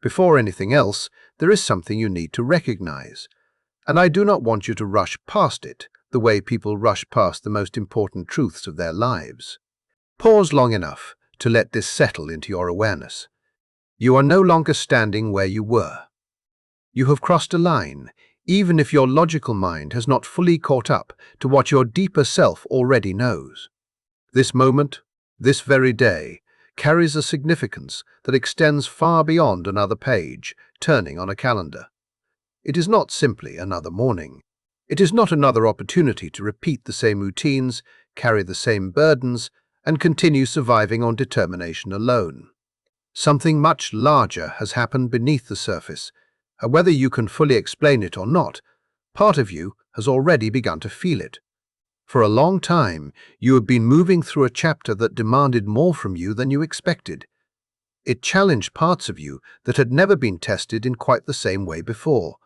Before anything else, there is something you need to recognize, and I do not want you to rush past it the way people rush past the most important truths of their lives. Pause long enough to let this settle into your awareness. You are no longer standing where you were. You have crossed a line, even if your logical mind has not fully caught up to what your deeper self already knows. This moment, this very day, carries a significance that extends far beyond another page turning on a calendar. It is not simply another morning. It is not another opportunity to repeat the same routines, carry the same burdens, and continue surviving on determination alone. Something much larger has happened beneath the surface, and whether you can fully explain it or not, part of you has already begun to feel it. For a long time, you have been moving through a chapter that demanded more from you than you expected. It challenged parts of you that had never been tested in quite the same way before.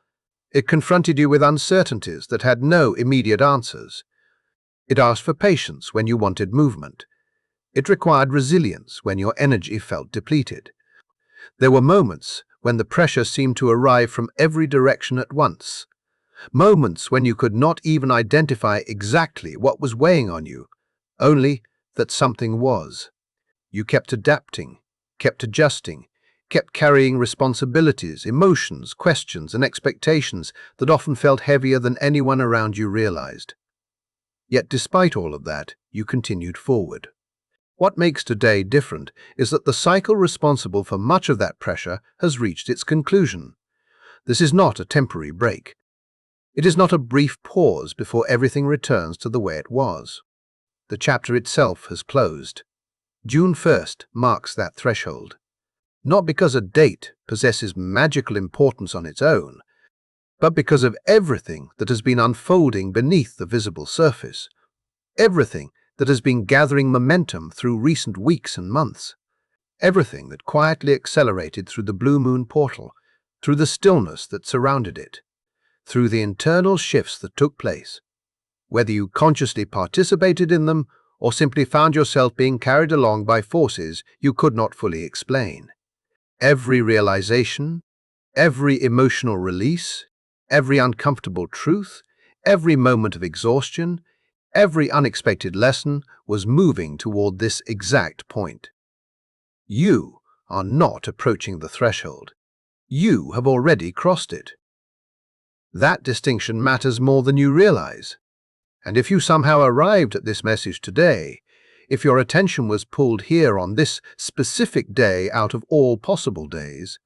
It confronted you with uncertainties that had no immediate answers. It asked for patience when you wanted movement. It required resilience when your energy felt depleted. There were moments when the pressure seemed to arrive from every direction at once. Moments when you could not even identify exactly what was weighing on you, only that something was. You kept adapting, kept adjusting, kept carrying responsibilities, emotions, questions, and expectations that often felt heavier than anyone around you realized. Yet despite all of that, you continued forward. What makes today different is that the cycle responsible for much of that pressure has reached its conclusion. This is not a temporary break. It is not a brief pause before everything returns to the way it was. The chapter itself has closed. June 1st marks that threshold. Not because a date possesses magical importance on its own, but because of everything that has been unfolding beneath the visible surface. Everything that has been gathering momentum through recent weeks and months. Everything that quietly accelerated through the blue moon portal, through the stillness that surrounded it, through the internal shifts that took place. Whether you consciously participated in them or simply found yourself being carried along by forces you could not fully explain. Every realization, every emotional release, every uncomfortable truth, every moment of exhaustion, every unexpected lesson was moving toward this exact point. You are not approaching the threshold. You have already crossed it. That distinction matters more than you realize. And if you somehow arrived at this message today, if your attention was pulled here on this specific day out of all possible days,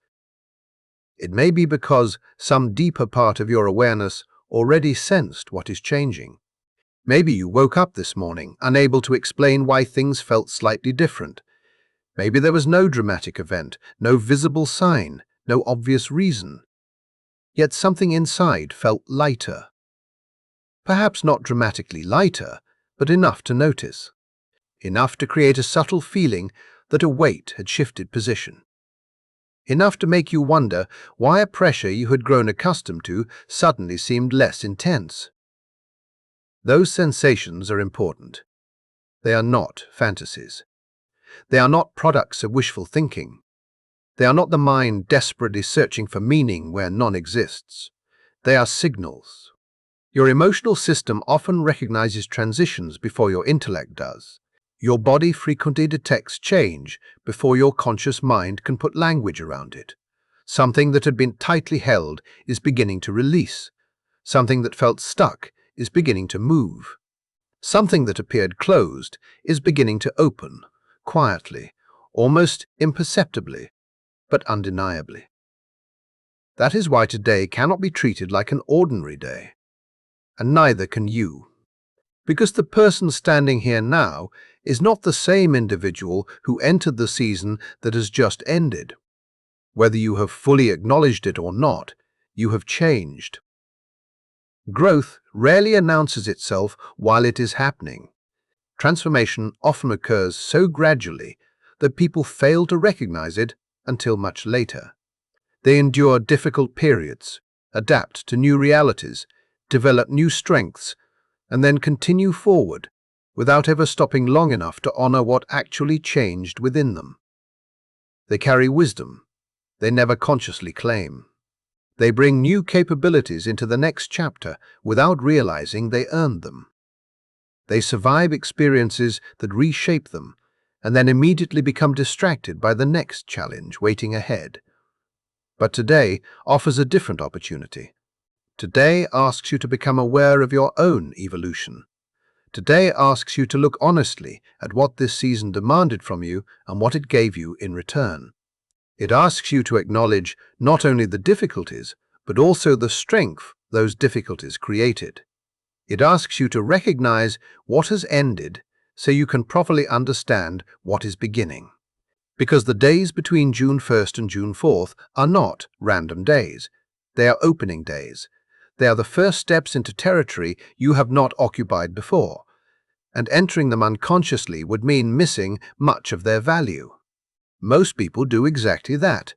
it may be because some deeper part of your awareness already sensed what is changing. Maybe you woke up this morning unable to explain why things felt slightly different. Maybe there was no dramatic event, no visible sign, no obvious reason. Yet something inside felt lighter. Perhaps not dramatically lighter, but enough to notice. Enough to create a subtle feeling that a weight had shifted position. Enough to make you wonder why a pressure you had grown accustomed to suddenly seemed less intense. Those sensations are important. They are not fantasies. They are not products of wishful thinking. They are not the mind desperately searching for meaning where none exists. They are signals. Your emotional system often recognizes transitions before your intellect does. Your body frequently detects change before your conscious mind can put language around it. Something that had been tightly held is beginning to release. Something that felt stuck is beginning to move. Something that appeared closed is beginning to open, quietly, almost imperceptibly, but undeniably. That is why today cannot be treated like an ordinary day, and neither can you. Because the person standing here now is not the same individual who entered the season that has just ended. Whether you have fully acknowledged it or not, you have changed. Growth rarely announces itself while it is happening. Transformation often occurs so gradually that people fail to recognize it until much later. They endure difficult periods, adapt to new realities, develop new strengths, and then continue forward without ever stopping long enough to honor what actually changed within them. They carry wisdom, they never consciously claim. They bring new capabilities into the next chapter without realizing they earned them. They survive experiences that reshape them and then immediately become distracted by the next challenge waiting ahead. But today offers a different opportunity. Today asks you to become aware of your own evolution. Today asks you to look honestly at what this season demanded from you and what it gave you in return. It asks you to acknowledge not only the difficulties, but also the strength those difficulties created. It asks you to recognize what has ended so you can properly understand what is beginning. Because the days between June 1st and June 4th are not random days. They are opening days. They are the first steps into territory you have not occupied before, and entering them unconsciously would mean missing much of their value. Most people do exactly that.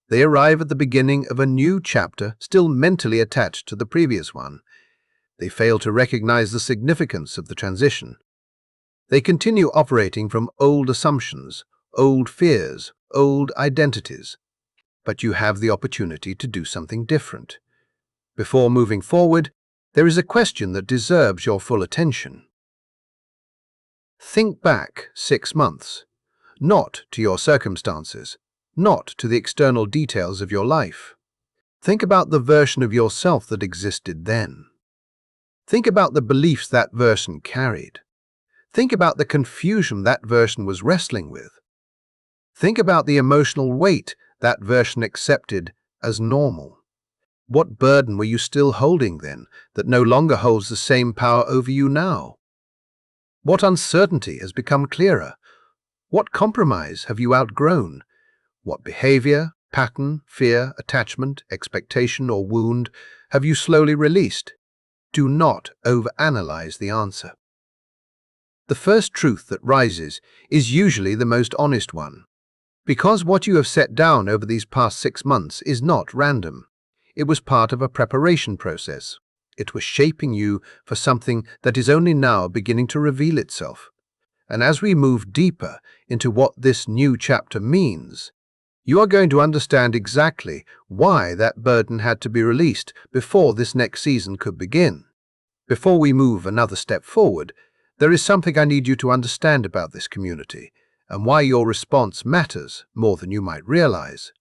They arrive at the beginning of a new chapter still mentally attached to the previous one. They fail to recognize the significance of the transition. They continue operating from old assumptions, old fears, old identities. But you have the opportunity to do something different. Before moving forward, there is a question that deserves your full attention. Think back 6 months, not to your circumstances, not to the external details of your life. Think about the version of yourself that existed then. Think about the beliefs that version carried. Think about the confusion that version was wrestling with. Think about the emotional weight that version accepted as normal. What burden were you still holding then that no longer holds the same power over you now? What uncertainty has become clearer? What compromise have you outgrown? What behavior, pattern, fear, attachment, expectation, or wound have you slowly released? Do not overanalyze the answer. The first truth that rises is usually the most honest one. Because what you have set down over these past 6 months is not random. It was part of a preparation process. It was shaping you for something that is only now beginning to reveal itself. And as we move deeper into what this new chapter means, you are going to understand exactly why that burden had to be released before this next season could begin. Before we move another step forward, there is something I need you to understand about this community and why your response matters more than you might realize.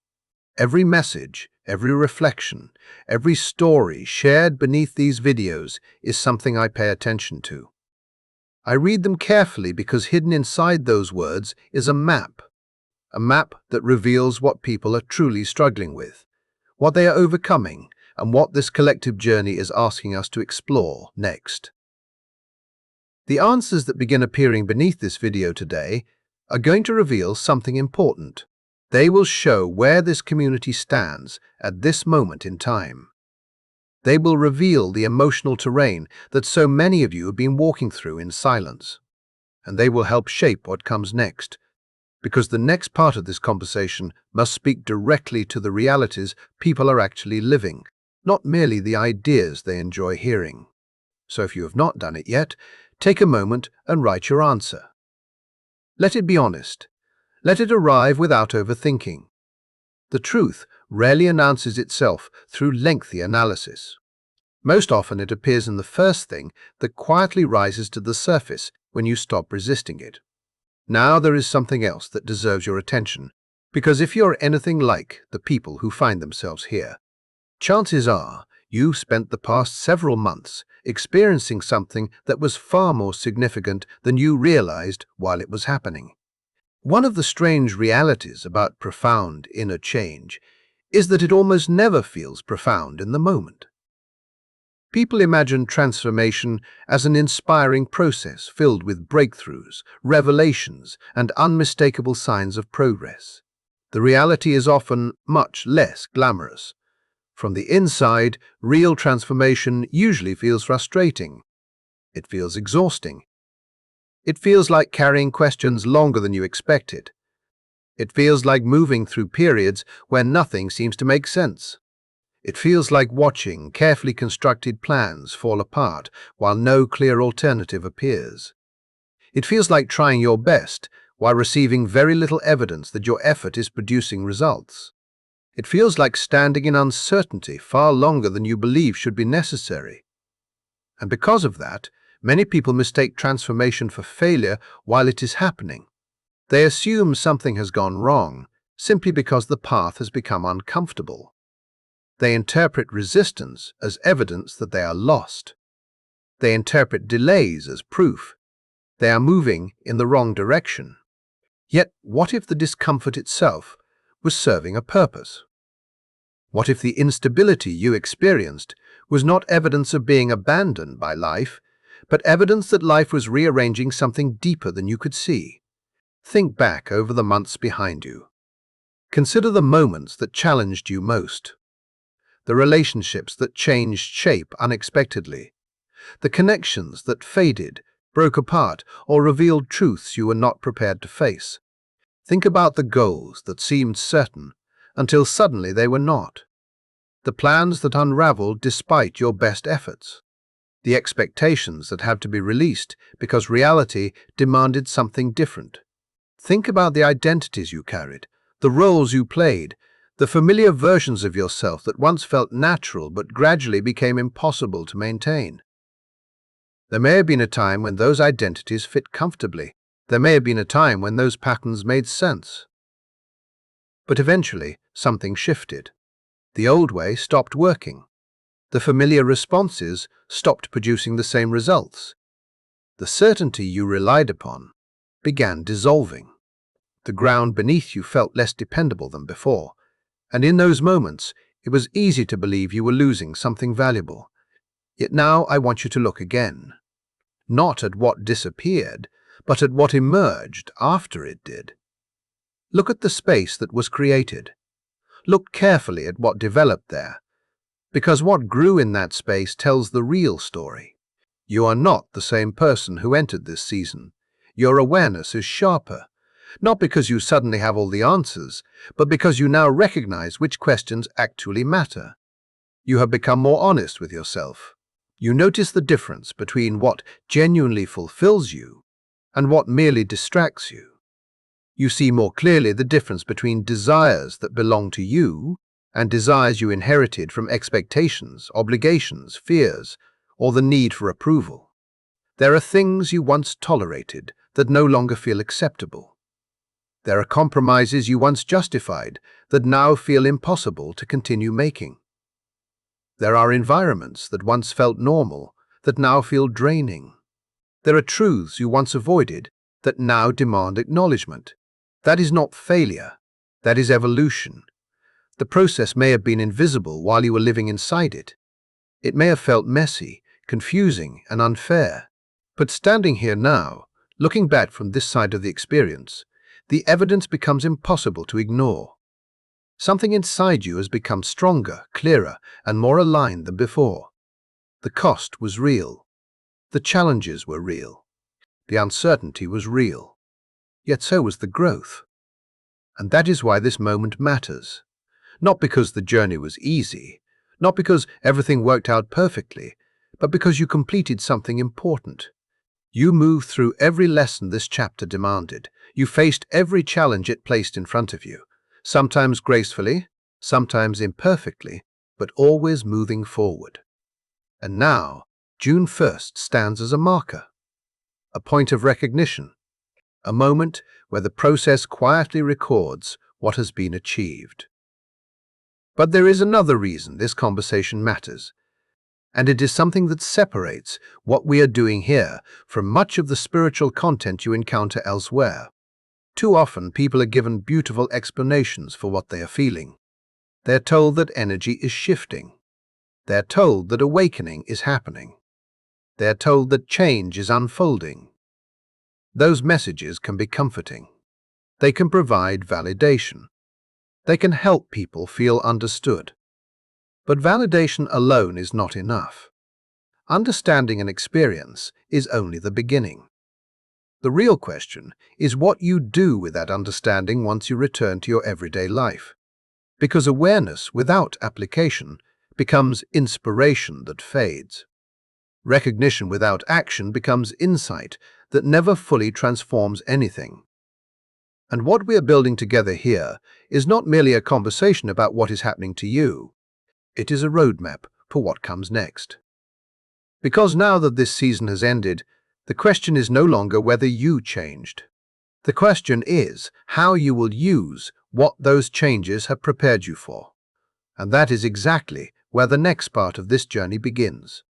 Every message, every reflection, every story shared beneath these videos is something I pay attention to. I read them carefully because hidden inside those words is a map that reveals what people are truly struggling with, what they are overcoming, and what this collective journey is asking us to explore next. The answers that begin appearing beneath this video today are going to reveal something important. They will show where this community stands at this moment in time. They will reveal the emotional terrain that so many of you have been walking through in silence. And they will help shape what comes next, because the next part of this conversation must speak directly to the realities people are actually living, not merely the ideas they enjoy hearing. So if you have not done it yet, take a moment and write your answer. Let it be honest. Let it arrive without overthinking. The truth rarely announces itself through lengthy analysis. Most often it appears in the first thing that quietly rises to the surface when you stop resisting it. Now there is something else that deserves your attention, because if you're anything like the people who find themselves here, chances are you've spent the past several months experiencing something that was far more significant than you realized while it was happening. One of the strange realities about profound inner change is that it almost never feels profound in the moment. People imagine transformation as an inspiring process filled with breakthroughs, revelations, and unmistakable signs of progress. The reality is often much less glamorous. From the inside, real transformation usually feels frustrating. It feels exhausting. It feels like carrying questions longer than you expected. It feels like moving through periods where nothing seems to make sense. It feels like watching carefully constructed plans fall apart while no clear alternative appears. It feels like trying your best while receiving very little evidence that your effort is producing results. It feels like standing in uncertainty far longer than you believe should be necessary. And because of that, many people mistake transformation for failure while it is happening. They assume something has gone wrong simply because the path has become uncomfortable. They interpret resistance as evidence that they are lost. They interpret delays as proof they are moving in the wrong direction. Yet, what if the discomfort itself was serving a purpose? What if the instability you experienced was not evidence of being abandoned by life, but evidence that life was rearranging something deeper than you could see? Think back over the months behind you. Consider the moments that challenged you most, the relationships that changed shape unexpectedly, the connections that faded, broke apart, or revealed truths you were not prepared to face. Think about the goals that seemed certain until suddenly they were not, the plans that unraveled despite your best efforts, the expectations that had to be released because reality demanded something different. Think about the identities you carried, the roles you played, the familiar versions of yourself that once felt natural but gradually became impossible to maintain. There may have been a time when those identities fit comfortably. There may have been a time when those patterns made sense. But eventually, something shifted. The old way stopped working. The familiar responses stopped producing the same results. The certainty you relied upon began dissolving. The ground beneath you felt less dependable than before, and in those moments, it was easy to believe you were losing something valuable. Yet now I want you to look again. Not at what disappeared, but at what emerged after it did. Look at the space that was created. Look carefully at what developed there, because what grew in that space tells the real story. You are not the same person who entered this season. Your awareness is sharper, not because you suddenly have all the answers, but because you now recognize which questions actually matter. You have become more honest with yourself. You notice the difference between what genuinely fulfills you and what merely distracts you. You see more clearly the difference between desires that belong to you and desires you inherited from expectations, obligations, fears, or the need for approval. There are things you once tolerated that no longer feel acceptable. There are compromises you once justified that now feel impossible to continue making. There are environments that once felt normal that now feel draining. There are truths you once avoided that now demand acknowledgement. That is not failure. That is evolution. The process may have been invisible while you were living inside it. It may have felt messy, confusing, and unfair. But standing here now, looking back from this side of the experience, the evidence becomes impossible to ignore. Something inside you has become stronger, clearer, and more aligned than before. The cost was real. The challenges were real. The uncertainty was real. Yet so was the growth. And that is why this moment matters. Not because the journey was easy, not because everything worked out perfectly, but because you completed something important. You moved through every lesson this chapter demanded. You faced every challenge it placed in front of you. Sometimes gracefully, sometimes imperfectly, but always moving forward. And now, June 1st stands as a marker, a point of recognition, a moment where the process quietly records what has been achieved. But there is another reason this conversation matters, and it is something that separates what we are doing here from much of the spiritual content you encounter elsewhere. Too often, people are given beautiful explanations for what they are feeling. They're told that energy is shifting. They're told that awakening is happening. They're told that change is unfolding. Those messages can be comforting. They can provide validation. They can help people feel understood. But validation alone is not enough. Understanding an experience is only the beginning. The real question is what you do with that understanding once you return to your everyday life. Because awareness without application becomes inspiration that fades. Recognition without action becomes insight that never fully transforms anything. And what we are building together here is not merely a conversation about what is happening to you. It is a roadmap for what comes next. Because now that this season has ended, the question is no longer whether you changed. The question is how you will use what those changes have prepared you for. And that is exactly where the next part of this journey begins.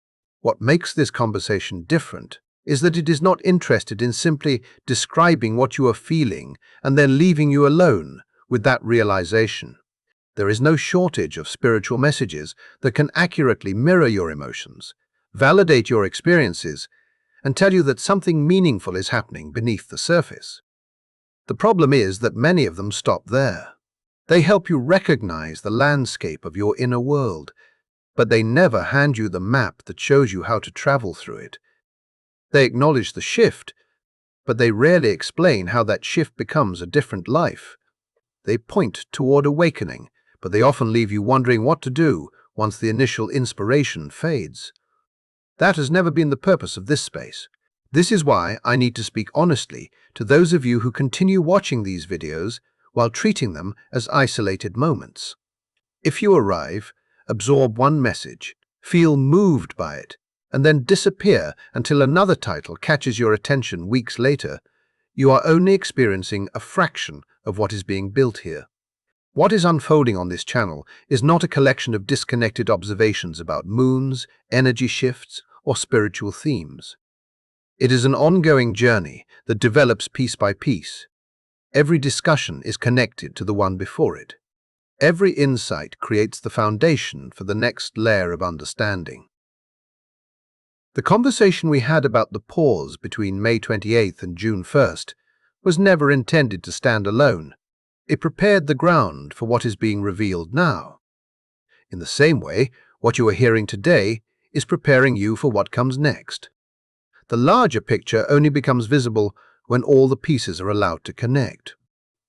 What makes this conversation different is that it is not interested in simply describing what you are feeling and then leaving you alone with that realization. There is no shortage of spiritual messages that can accurately mirror your emotions, validate your experiences, and tell you that something meaningful is happening beneath the surface. The problem is that many of them stop there. They help you recognize the landscape of your inner world, but they never hand you the map that shows you how to travel through it. They acknowledge the shift, but they rarely explain how that shift becomes a different life. They point toward awakening, but they often leave you wondering what to do once the initial inspiration fades. That has never been the purpose of this space. This is why I need to speak honestly to those of you who continue watching these videos while treating them as isolated moments. If you arrive, absorb one message, feel moved by it, and then disappear until another title catches your attention weeks later, you are only experiencing a fraction of what is being built here. What is unfolding on this channel is not a collection of disconnected observations about moons, energy shifts, or spiritual themes. It is an ongoing journey that develops piece by piece. Every discussion is connected to the one before it. Every insight creates the foundation for the next layer of understanding. The conversation we had about the pause between May 28th and June 1st was never intended to stand alone. It prepared the ground for what is being revealed now. In the same way, what you are hearing today is preparing you for what comes next. The larger picture only becomes visible when all the pieces are allowed to connect.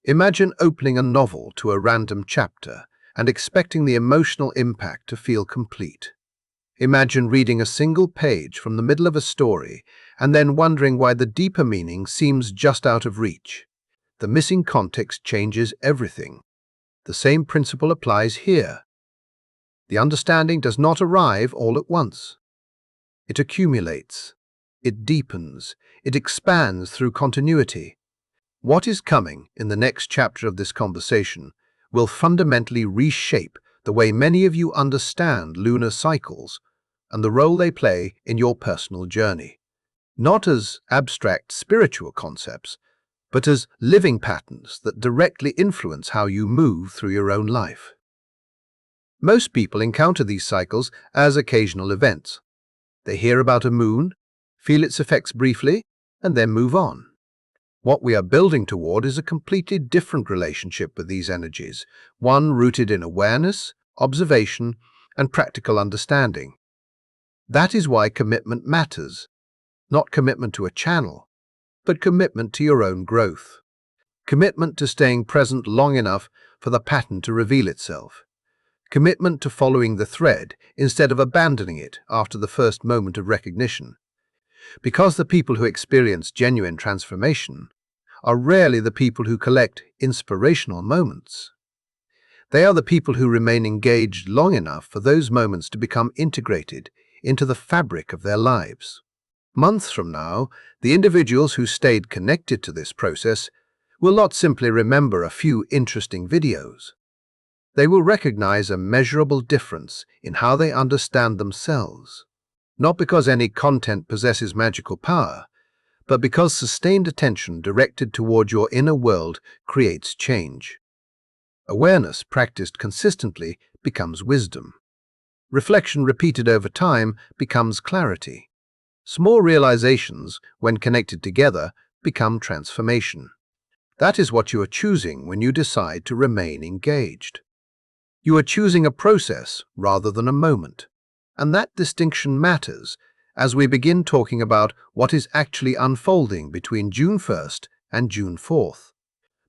Imagine opening a novel to a random chapter and expecting the emotional impact to feel complete. Imagine reading a single page from the middle of a story and then wondering why the deeper meaning seems just out of reach. The missing context changes everything. The same principle applies here. The understanding does not arrive all at once. It accumulates. It deepens. It expands through continuity. What is coming in the next chapter of this conversation will fundamentally reshape the way many of you understand lunar cycles and the role they play in your personal journey. Not as abstract spiritual concepts, but as living patterns that directly influence how you move through your own life. Most people encounter these cycles as occasional events. They hear about a moon, feel its effects briefly, and then move on. What we are building toward is a completely different relationship with these energies, one rooted in awareness, observation, and practical understanding. That is why commitment matters. Not commitment to a channel, but commitment to your own growth. Commitment to staying present long enough for the pattern to reveal itself. Commitment to following the thread instead of abandoning it after the first moment of recognition. Because the people who experience genuine transformation are rarely the people who collect inspirational moments. They are the people who remain engaged long enough for those moments to become integrated into the fabric of their lives. Months from now, the individuals who stayed connected to this process will not simply remember a few interesting videos. They will recognize a measurable difference in how they understand themselves. Not because any content possesses magical power, but because sustained attention directed toward your inner world creates change. Awareness practiced consistently becomes wisdom. Reflection repeated over time becomes clarity. Small realizations, when connected together, become transformation. That is what you are choosing when you decide to remain engaged. You are choosing a process rather than a moment. And that distinction matters as we begin talking about what is actually unfolding between June 1st and June 4th.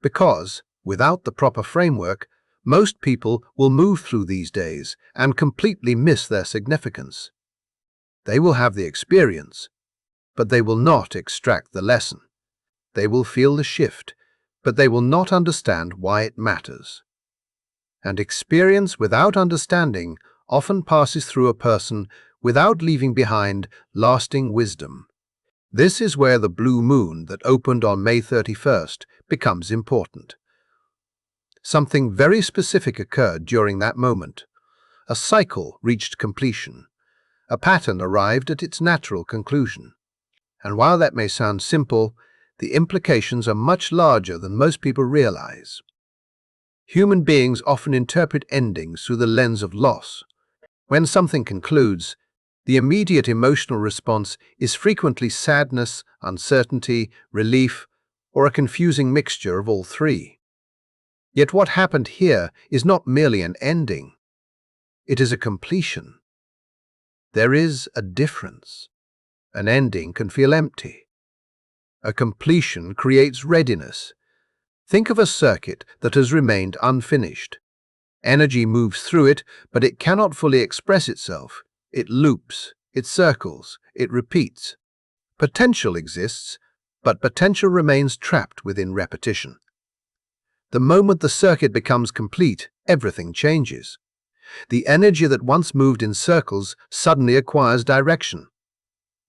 Because, without the proper framework, most people will move through these days and completely miss their significance. They will have the experience, but they will not extract the lesson. They will feel the shift, but they will not understand why it matters. And experience without understanding often passes through a person without leaving behind lasting wisdom. This is where the blue moon that opened on May 31st becomes important. Something very specific occurred during that moment. A cycle reached completion. A pattern arrived at its natural conclusion. And while that may sound simple, the implications are much larger than most people realize. Human beings often interpret endings through the lens of loss. When something concludes, the immediate emotional response is frequently sadness, uncertainty, relief, or a confusing mixture of all three. Yet what happened here is not merely an ending. It is a completion. There is a difference. An ending can feel empty. A completion creates readiness. Think of a circuit that has remained unfinished. Energy moves through it, but it cannot fully express itself. It loops, it circles, it repeats. Potential exists, but potential remains trapped within repetition. The moment the circuit becomes complete, everything changes. The energy that once moved in circles suddenly acquires direction.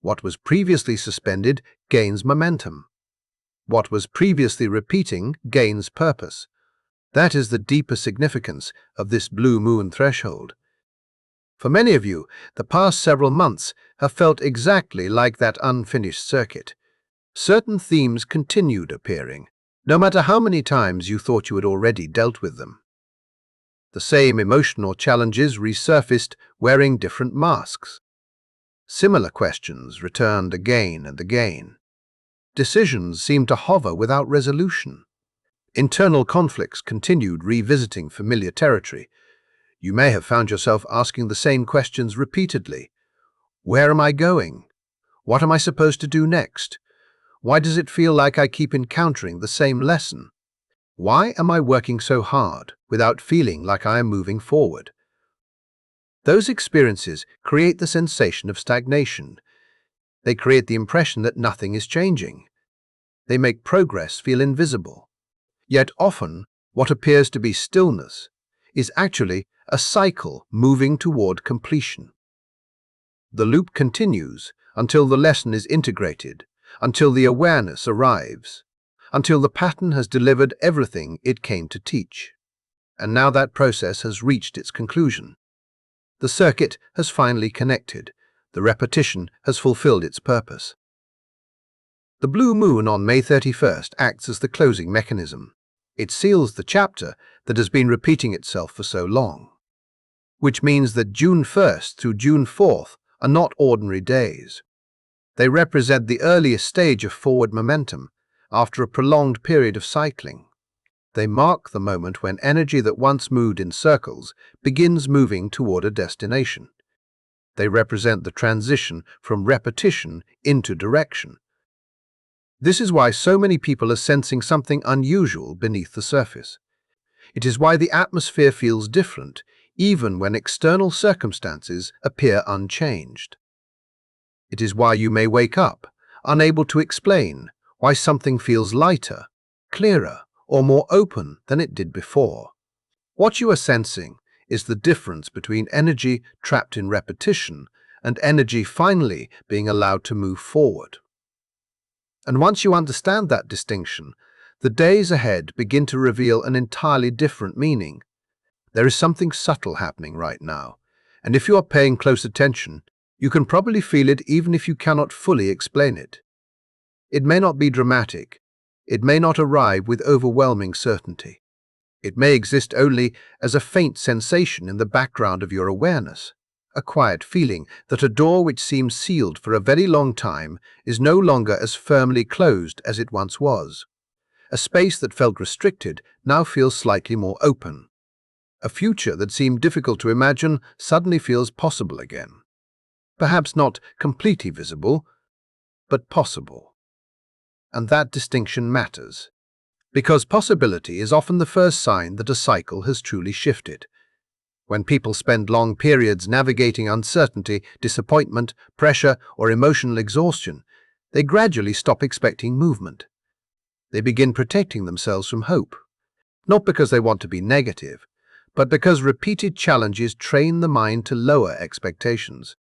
What was previously suspended gains momentum. What was previously repeating gains purpose. That is the deeper significance of this blue moon threshold. For many of you, the past several months have felt exactly like that unfinished circuit. Certain themes continued appearing, no matter how many times you thought you had already dealt with them. The same emotional challenges resurfaced wearing different masks. Similar questions returned again and again. Decisions seemed to hover without resolution. Internal conflicts continued revisiting familiar territory. You may have found yourself asking the same questions repeatedly. Where am I going? What am I supposed to do next? Why does it feel like I keep encountering the same lesson? Why am I working so hard without feeling like I am moving forward? Those experiences create the sensation of stagnation. They create the impression that nothing is changing. They make progress feel invisible. Yet often, what appears to be stillness is actually a cycle moving toward completion. The loop continues until the lesson is integrated, until the awareness arrives, until the pattern has delivered everything it came to teach. And now that process has reached its conclusion. The circuit has finally connected. The repetition has fulfilled its purpose. The blue moon on May 31st acts as the closing mechanism. It seals the chapter that has been repeating itself for so long. Which means that June 1st through June 4th are not ordinary days. They represent the earliest stage of forward momentum after a prolonged period of cycling. They mark the moment when energy that once moved in circles begins moving toward a destination. They represent the transition from repetition into direction. This is why so many people are sensing something unusual beneath the surface. It is why the atmosphere feels different, even when external circumstances appear unchanged. It is why you may wake up, unable to explain why something feels lighter, clearer, or more open than it did before. What you are sensing is the difference between energy trapped in repetition and energy finally being allowed to move forward. And once you understand that distinction, the days ahead begin to reveal an entirely different meaning. There is something subtle happening right now, and if you are paying close attention, you can probably feel it even if you cannot fully explain it. It may not be dramatic. It may not arrive with overwhelming certainty. It may exist only as a faint sensation in the background of your awareness, a quiet feeling that a door which seemed sealed for a very long time is no longer as firmly closed as it once was. A space that felt restricted now feels slightly more open. A future that seemed difficult to imagine suddenly feels possible again. Perhaps not completely visible, but possible. And that distinction matters, because possibility is often the first sign that a cycle has truly shifted. When people spend long periods navigating uncertainty, disappointment, pressure, or emotional exhaustion, they gradually stop expecting movement. They begin protecting themselves from hope, not because they want to be negative, but because repeated challenges train the mind to lower expectations.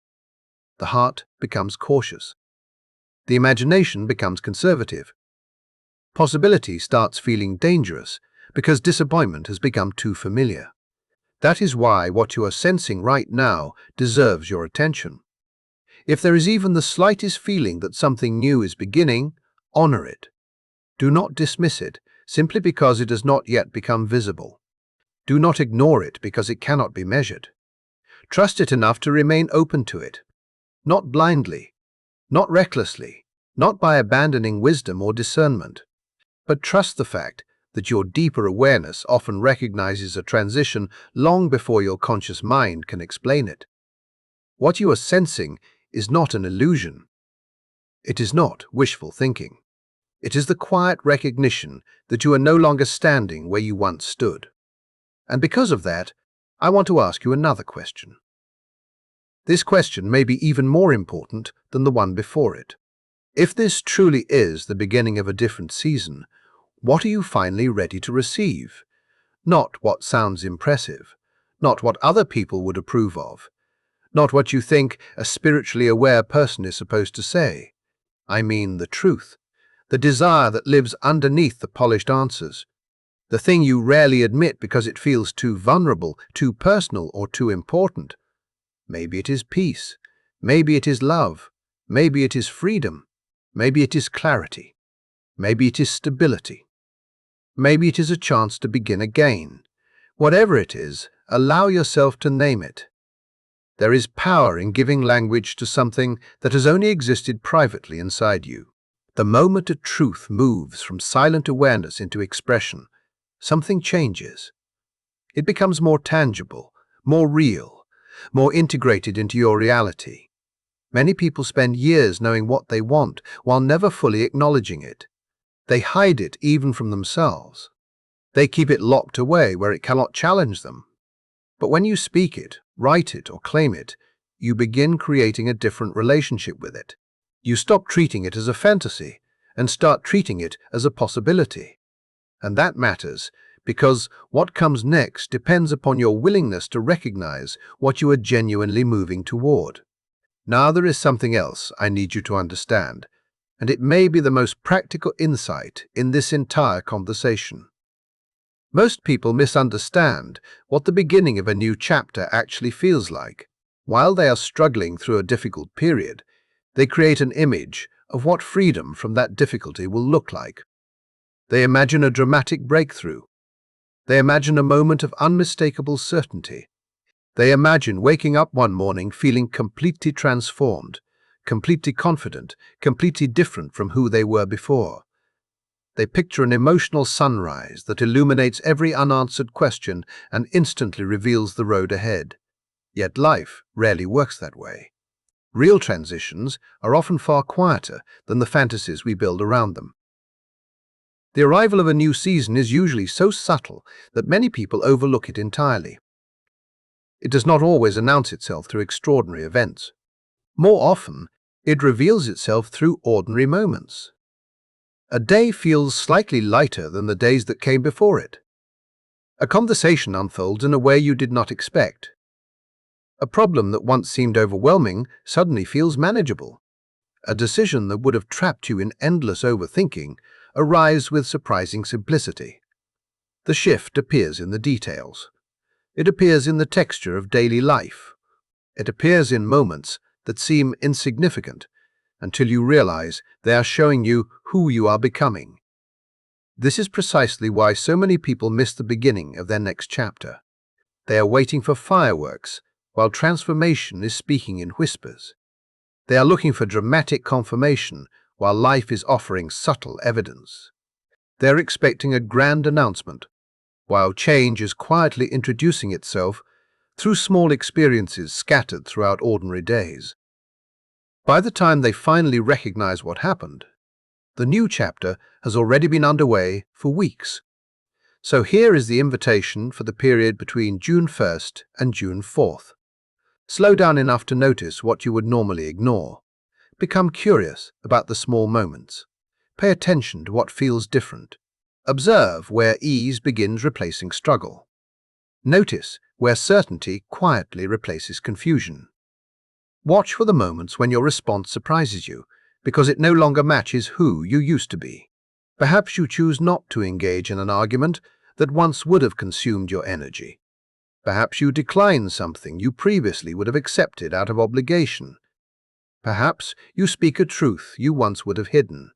The heart becomes cautious. The imagination becomes conservative. Possibility starts feeling dangerous because disappointment has become too familiar. That is why what you are sensing right now deserves your attention. If there is even the slightest feeling that something new is beginning, honor it. Do not dismiss it simply because it has not yet become visible. Do not ignore it because it cannot be measured. Trust it enough to remain open to it, not blindly, not recklessly, not by abandoning wisdom or discernment, but trust the fact that your deeper awareness often recognizes a transition long before your conscious mind can explain it. What you are sensing is not an illusion. It is not wishful thinking. It is the quiet recognition that you are no longer standing where you once stood. And because of that, I want to ask you another question. This question may be even more important than the one before it. If this truly is the beginning of a different season, what are you finally ready to receive? Not what sounds impressive, not what other people would approve of, not what you think a spiritually aware person is supposed to say. I mean the truth, the desire that lives underneath the polished answers, the thing you rarely admit because it feels too vulnerable, too personal, or too important. Maybe it is peace, maybe it is love, maybe it is freedom, maybe it is clarity, maybe it is stability. Maybe it is a chance to begin again. Whatever it is, allow yourself to name it. There is power in giving language to something that has only existed privately inside you. The moment a truth moves from silent awareness into expression, something changes. It becomes more tangible, more real, more integrated into your reality. Many people spend years knowing what they want while never fully acknowledging it. They hide it even from themselves. They keep it locked away where it cannot challenge them. But when you speak it, write it, or claim it, you begin creating a different relationship with it. You stop treating it as a fantasy and start treating it as a possibility. And that matters because what comes next depends upon your willingness to recognize what you are genuinely moving toward. Now there is something else I need you to understand, and it may be the most practical insight in this entire conversation. Most people misunderstand what the beginning of a new chapter actually feels like. While they are struggling through a difficult period, they create an image of what freedom from that difficulty will look like. They imagine a dramatic breakthrough. They imagine a moment of unmistakable certainty. They imagine waking up one morning feeling completely transformed, completely confident, completely different from who they were before. They picture an emotional sunrise that illuminates every unanswered question and instantly reveals the road ahead. Yet life rarely works that way. Real transitions are often far quieter than the fantasies we build around them. The arrival of a new season is usually so subtle that many people overlook it entirely. It does not always announce itself through extraordinary events. More often, it reveals itself through ordinary moments. A day feels slightly lighter than the days that came before it. A conversation unfolds in a way you did not expect. A problem that once seemed overwhelming suddenly feels manageable. A decision that would have trapped you in endless overthinking arrives with surprising simplicity. The shift appears in the details. It appears in the texture of daily life. It appears in moments that seem insignificant until you realize they are showing you who you are becoming. This is precisely why so many people miss the beginning of their next chapter. They are waiting for fireworks, while transformation is speaking in whispers. They are looking for dramatic confirmation, while life is offering subtle evidence. They are expecting a grand announcement, while change is quietly introducing itself through small experiences scattered throughout ordinary days. By the time they finally recognize what happened, the new chapter has already been underway for weeks. So here is the invitation for the period between June 1st and June 4th. Slow down enough to notice what you would normally ignore. Become curious about the small moments. Pay attention to what feels different. Observe where ease begins replacing struggle. Notice where certainty quietly replaces confusion. Watch for the moments when your response surprises you, because it no longer matches who you used to be. Perhaps you choose not to engage in an argument that once would have consumed your energy. Perhaps you decline something you previously would have accepted out of obligation. Perhaps you speak a truth you once would have hidden.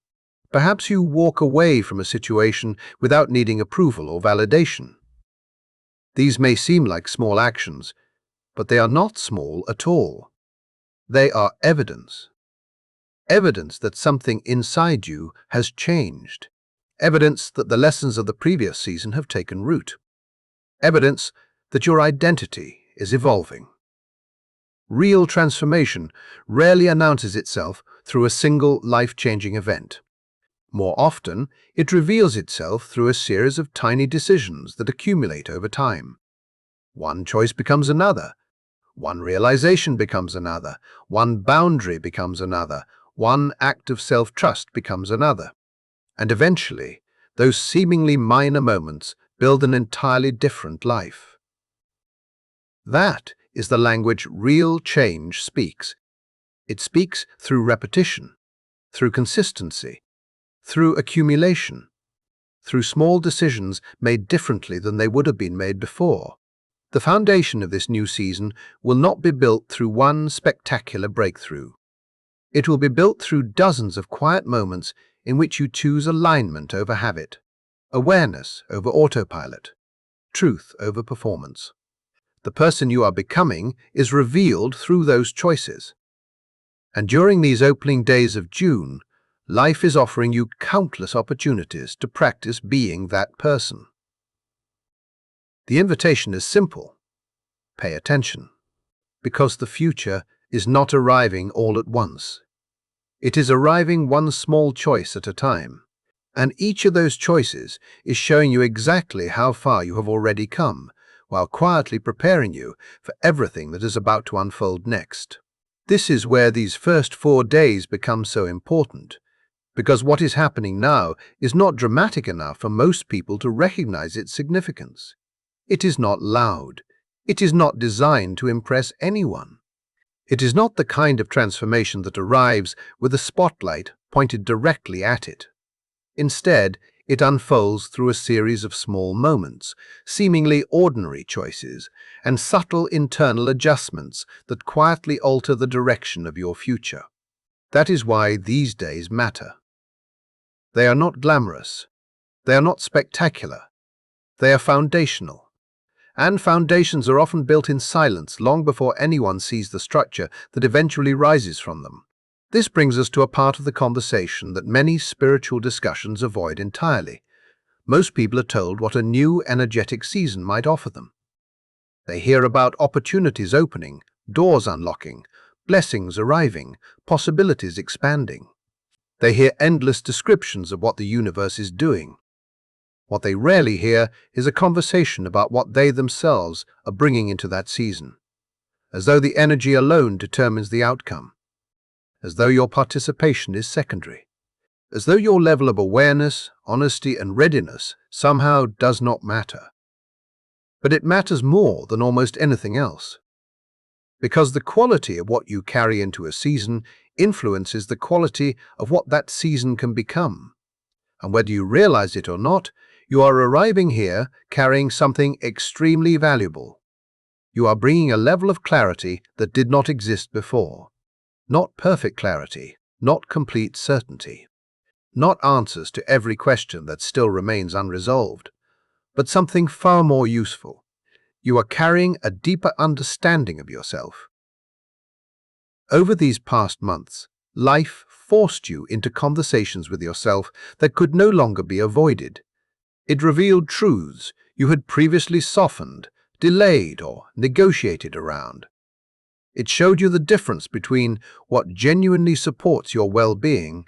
Perhaps you walk away from a situation without needing approval or validation. These may seem like small actions, but they are not small at all. They are evidence. Evidence that something inside you has changed. Evidence that the lessons of the previous season have taken root. Evidence that your identity is evolving. Real transformation rarely announces itself through a single life-changing event. More often, it reveals itself through a series of tiny decisions that accumulate over time. One choice becomes another. One realization becomes another. One boundary becomes another. One act of self-trust becomes another. And eventually, those seemingly minor moments build an entirely different life. That is the language real change speaks. It speaks through repetition, through consistency, through accumulation, through small decisions made differently than they would have been made before. The foundation of this new season will not be built through one spectacular breakthrough. It will be built through dozens of quiet moments in which you choose alignment over habit, awareness over autopilot, truth over performance. The person you are becoming is revealed through those choices. And during these opening days of June, life is offering you countless opportunities to practice being that person. The invitation is simple. Pay attention. Because the future is not arriving all at once. It is arriving one small choice at a time. And each of those choices is showing you exactly how far you have already come, while quietly preparing you for everything that is about to unfold next. This is where these first 4 days become so important, because what is happening now is not dramatic enough for most people to recognize its significance. It is not loud. It is not designed to impress anyone. It is not the kind of transformation that arrives with a spotlight pointed directly at it. Instead, it unfolds through a series of small moments, seemingly ordinary choices, and subtle internal adjustments that quietly alter the direction of your future. That is why these days matter. They are not glamorous. They are not spectacular. They are foundational. And foundations are often built in silence long before anyone sees the structure that eventually rises from them. This brings us to a part of the conversation that many spiritual discussions avoid entirely. Most people are told what a new energetic season might offer them. They hear about opportunities opening, doors unlocking, blessings arriving, possibilities expanding. They hear endless descriptions of what the universe is doing. What they rarely hear is a conversation about what they themselves are bringing into that season, as though the energy alone determines the outcome, as though your participation is secondary, as though your level of awareness, honesty, and readiness somehow does not matter. But it matters more than almost anything else, because the quality of what you carry into a season influences the quality of what that season can become. And whether you realize it or not, you are arriving here carrying something extremely valuable. You are bringing a level of clarity that did not exist before. Not perfect clarity, not complete certainty, not answers to every question that still remains unresolved, but something far more useful. You are carrying a deeper understanding of yourself. Over these past months, life forced you into conversations with yourself that could no longer be avoided. It revealed truths you had previously softened, delayed, or negotiated around. It showed you the difference between what genuinely supports your well-being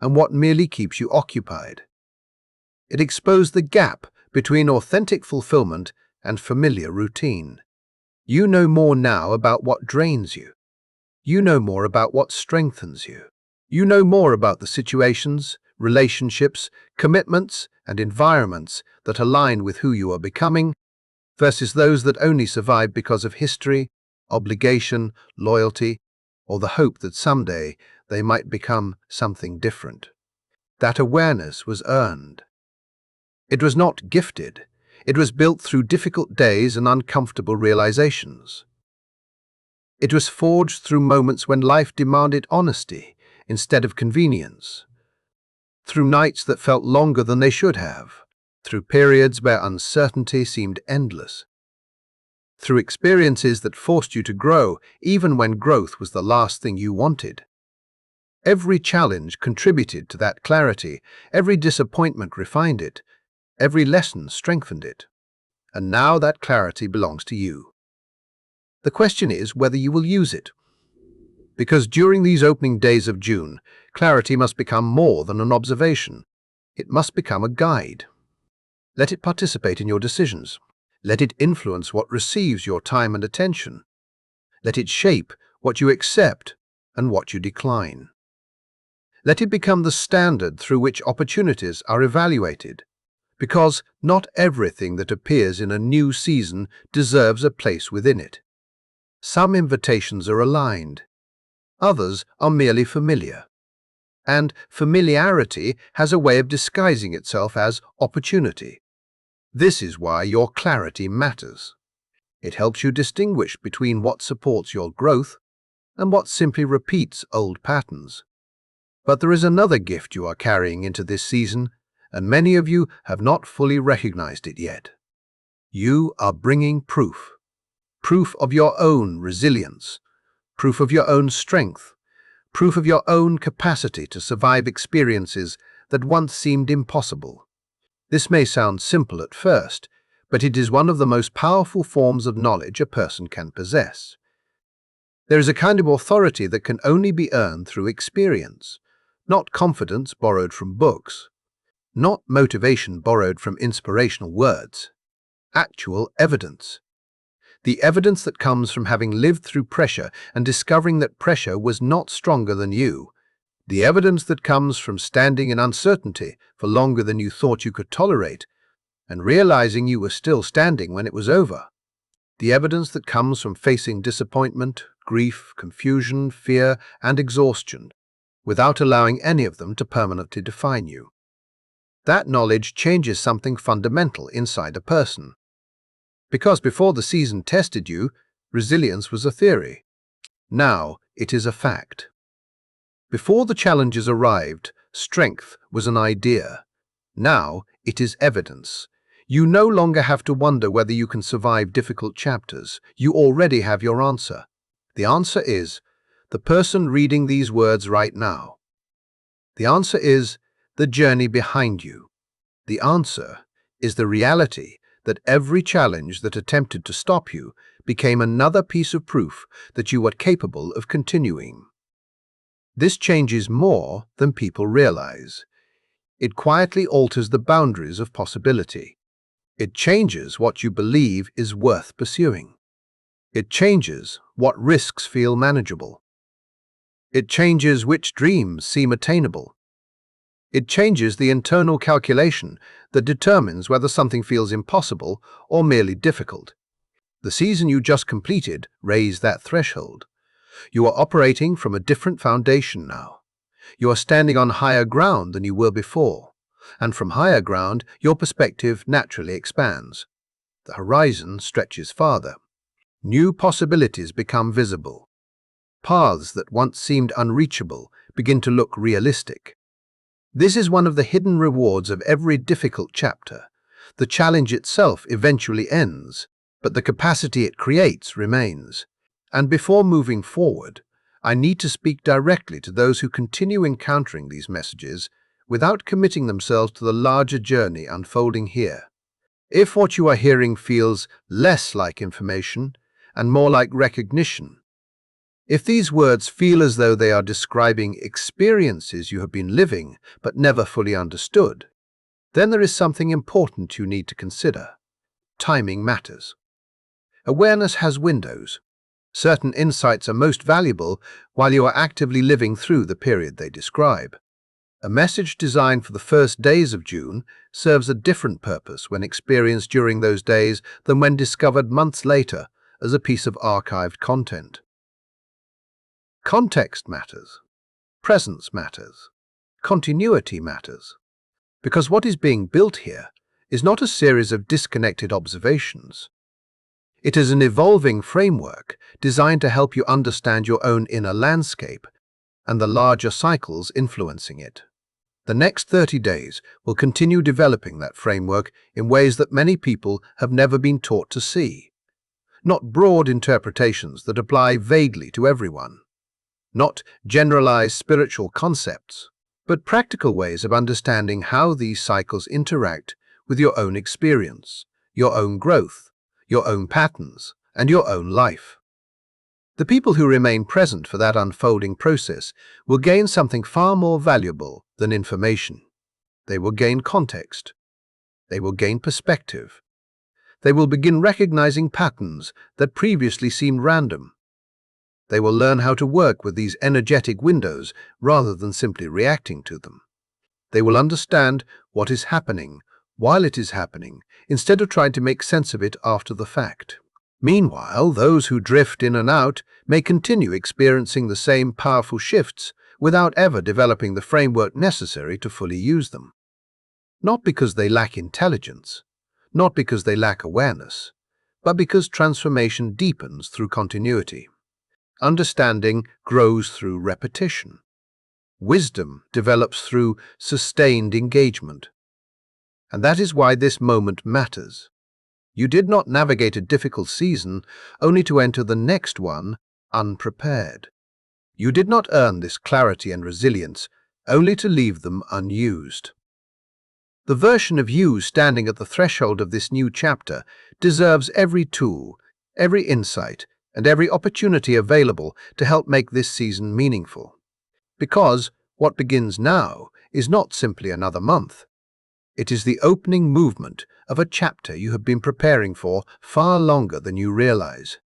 and what merely keeps you occupied. It exposed the gap between authentic fulfillment and familiar routine. You know more now about what drains you. You know more about what strengthens you. You know more about the situations, relationships, commitments, and environments that align with who you are becoming, versus those that only survive because of history, obligation, loyalty, or the hope that someday they might become something different. That awareness was earned. It was not gifted. It was built through difficult days and uncomfortable realizations. It was forged through moments when life demanded honesty instead of convenience, through nights that felt longer than they should have, through periods where uncertainty seemed endless, through experiences that forced you to grow even when growth was the last thing you wanted. Every challenge contributed to that clarity, every disappointment refined it, every lesson strengthened it. And now that clarity belongs to you. The question is whether you will use it. Because during these opening days of June, clarity must become more than an observation. It must become a guide. Let it participate in your decisions. Let it influence what receives your time and attention. Let it shape what you accept and what you decline. Let it become the standard through which opportunities are evaluated. Because not everything that appears in a new season deserves a place within it. Some invitations are aligned. Others are merely familiar. And familiarity has a way of disguising itself as opportunity. This is why your clarity matters. It helps you distinguish between what supports your growth and what simply repeats old patterns. But there is another gift you are carrying into this season, and many of you have not fully recognized it yet. You are bringing proof. Proof of your own resilience, proof of your own strength, proof of your own capacity to survive experiences that once seemed impossible. This may sound simple at first, but it is one of the most powerful forms of knowledge a person can possess. There is a kind of authority that can only be earned through experience, not confidence borrowed from books, not motivation borrowed from inspirational words, actual evidence. The evidence that comes from having lived through pressure and discovering that pressure was not stronger than you. The evidence that comes from standing in uncertainty for longer than you thought you could tolerate and realizing you were still standing when it was over. The evidence that comes from facing disappointment, grief, confusion, fear, and exhaustion without allowing any of them to permanently define you. That knowledge changes something fundamental inside a person. Because before the season tested you, resilience was a theory. Now it is a fact. Before the challenges arrived, strength was an idea. Now it is evidence. You no longer have to wonder whether you can survive difficult chapters. You already have your answer. The answer is the person reading these words right now. The answer is the journey behind you. The answer is the reality that every challenge that attempted to stop you became another piece of proof that you are capable of continuing. This changes more than people realize. It quietly alters the boundaries of possibility. It changes what you believe is worth pursuing. It changes what risks feel manageable. It changes which dreams seem attainable. It changes the internal calculation that determines whether something feels impossible or merely difficult. The season you just completed raised that threshold. You are operating from a different foundation now. You are standing on higher ground than you were before, and from higher ground your perspective naturally expands. The horizon stretches farther. New possibilities become visible. Paths that once seemed unreachable begin to look realistic. This is one of the hidden rewards of every difficult chapter. The challenge itself eventually ends, but the capacity it creates remains. And before moving forward, I need to speak directly to those who continue encountering these messages without committing themselves to the larger journey unfolding here. If what you are hearing feels less like information and more like recognition, if these words feel as though they are describing experiences you have been living but never fully understood, then there is something important you need to consider. Timing matters. Awareness has windows. Certain insights are most valuable while you are actively living through the period they describe. A message designed for the first days of June serves a different purpose when experienced during those days than when discovered months later as a piece of archived content. Context matters. Presence matters. Continuity matters. Because what is being built here is not a series of disconnected observations. It is an evolving framework designed to help you understand your own inner landscape and the larger cycles influencing it. The next 30 days will continue developing that framework in ways that many people have never been taught to see. Not broad interpretations that apply vaguely to everyone. Not generalized spiritual concepts, but practical ways of understanding how these cycles interact with your own experience, your own growth, your own patterns, and your own life. The people who remain present for that unfolding process will gain something far more valuable than information. They will gain context. They will gain perspective. They will begin recognizing patterns that previously seemed random. They will learn how to work with these energetic windows rather than simply reacting to them. They will understand what is happening while it is happening, instead of trying to make sense of it after the fact. Meanwhile, those who drift in and out may continue experiencing the same powerful shifts without ever developing the framework necessary to fully use them. Not because they lack intelligence, not because they lack awareness, but because transformation deepens through continuity. Understanding grows through repetition. Wisdom develops through sustained engagement. And that is why this moment matters. You did not navigate a difficult season only to enter the next one unprepared. You did not earn this clarity and resilience only to leave them unused. The version of you standing at the threshold of this new chapter deserves every tool, every insight, and every opportunity available to help make this season meaningful. Because what begins now is not simply another month. It is the opening movement of a chapter you have been preparing for far longer than you realize.